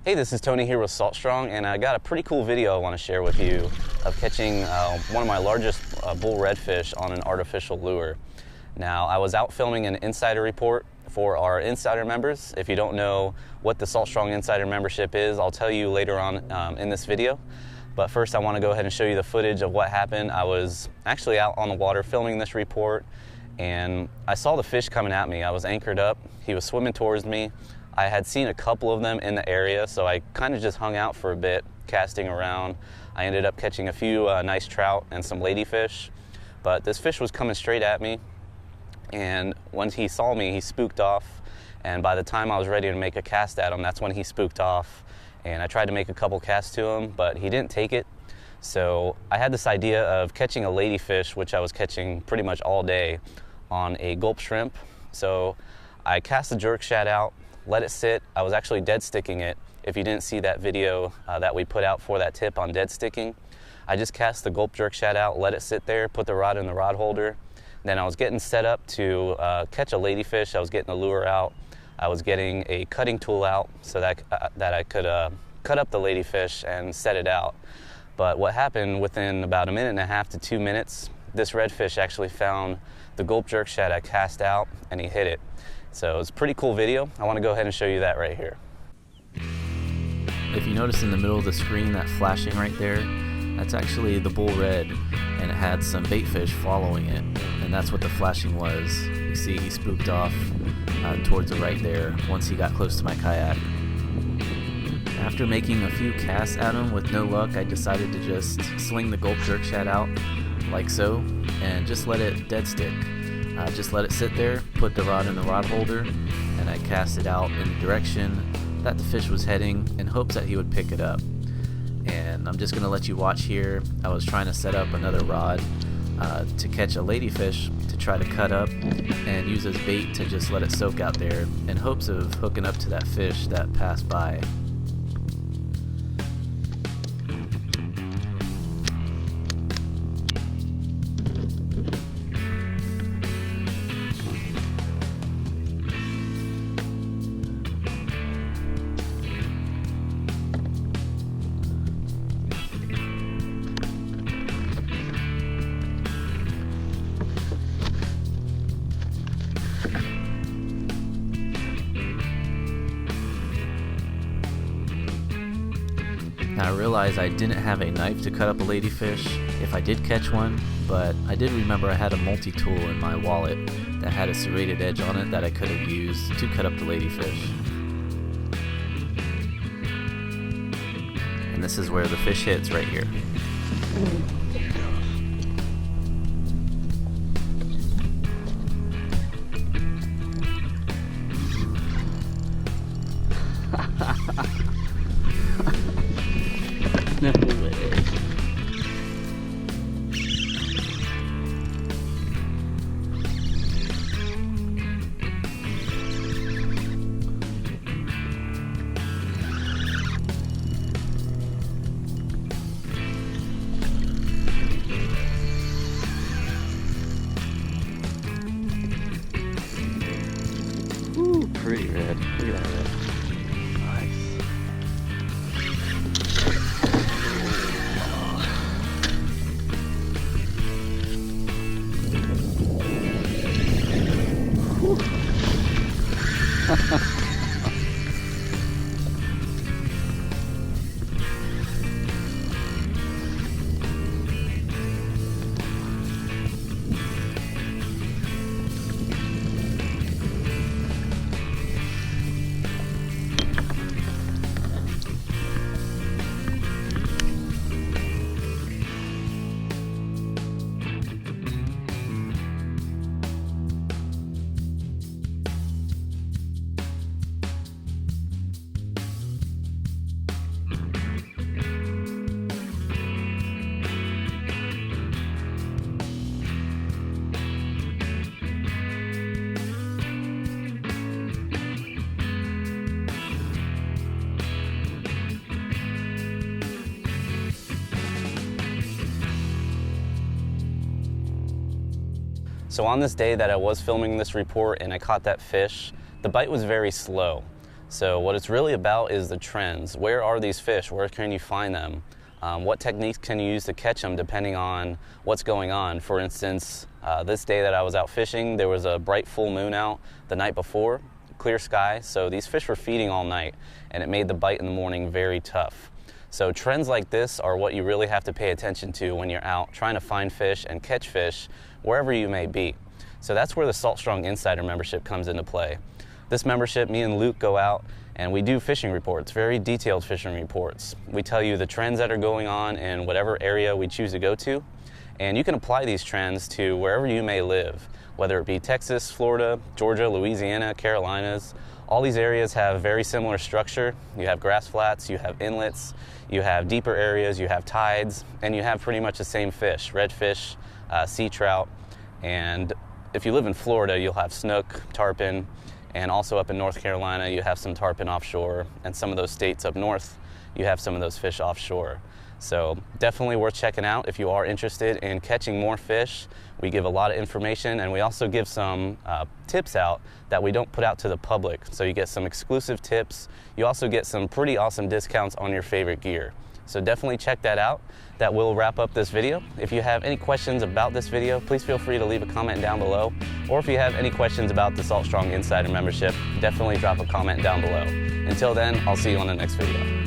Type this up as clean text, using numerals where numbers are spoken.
Hey, this is Tony here with Salt Strong, and I got a pretty cool video I want to share with you of catching one of my largest bull redfish on an artificial lure. Now, I was out filming an insider report for our insider members. If you don't know what the Salt Strong Insider membership is, I'll tell you later on in this video. But first, I want to go ahead and show you the footage of what happened. I was actually out on the water filming this report, and I saw the fish coming at me. I was anchored up. He was swimming towards me. I had seen a couple of them in the area, so I kind of just hung out for a bit, casting around. I ended up catching a few nice trout and some ladyfish, but this fish was coming straight at me, and once he saw me, he spooked off, and by the time I was ready to make a cast at him, that's when he spooked off, and I tried to make a couple casts to him, but he didn't take it. So I had this idea of catching a ladyfish, which I was catching pretty much all day, on a gulp shrimp. So I cast the jerk shad out, let it sit. I was actually dead sticking it. If you didn't see that video that we put out for that tip on dead sticking, I just cast the gulp jerk shad out, let it sit there, put the rod in the rod holder. Then I was getting set up to catch a ladyfish. I was getting the lure out. I was getting a cutting tool out so that I could cut up the ladyfish and set it out. But what happened, within about 1.5 to 2 minutes, this redfish actually found the gulp jerk shad I cast out, and he hit it. So it's a pretty cool video. I want to go ahead and show you that right here. If you notice in the middle of the screen, that flashing right there, that's actually the bull red, and it had some bait fish following it, and that's what the flashing was. You see he spooked off towards the right there once he got close to my kayak. After making a few casts at him with no luck, I decided to just sling the gulp jerk shad out like so and just let it dead stick. Just let it sit there, put the rod in the rod holder, and I cast it out in the direction that the fish was heading in hopes that he would pick it up. And I'm just going to let you watch here. I was trying to set up another rod to catch a ladyfish to try to cut up and use as bait to just let it soak out there in hopes of hooking up to that fish that passed by. Now I realized I didn't have a knife to cut up a ladyfish if I did catch one, but I did remember I had a multi-tool in my wallet that had a serrated edge on it that I could have used to cut up the ladyfish. And this is where the fish hits right here. No way. Ooh, pretty red. Look at that red. Nice. So on this day that I was filming this report and I caught that fish, the bite was very slow. So what it's really about is the trends. Where are these fish? Where can you find them? What techniques can you use to catch them depending on what's going on? For instance, this day that I was out fishing, there was a bright full moon out the night before, clear sky, so these fish were feeding all night, and it made the bite in the morning very tough. So trends like this are what you really have to pay attention to when you're out trying to find fish and catch fish wherever you may be. So that's where the Salt Strong Insider membership comes into play. This membership, me and Luke go out and we do fishing reports, very detailed fishing reports. We tell you the trends that are going on in whatever area we choose to go to, and you can apply these trends to wherever you may live, whether it be Texas, Florida, Georgia, Louisiana, Carolinas. All these areas have very similar structure. You have grass flats, you have inlets, you have deeper areas, you have tides, and you have pretty much the same fish, redfish, sea trout, and if you live in Florida, you'll have snook, tarpon, and also up in North Carolina, you have some tarpon offshore, and some of those states up north, you have some of those fish offshore. So definitely worth checking out if you are interested in catching more fish. We give a lot of information, and we also give some tips out that we don't put out to the public. So you get some exclusive tips. You also get some pretty awesome discounts on your favorite gear. So definitely check that out. That will wrap up this video. If you have any questions about this video, please feel free to leave a comment down below. Or if you have any questions about the Salt Strong Insider membership, definitely drop a comment down below. Until then, I'll see you on the next video.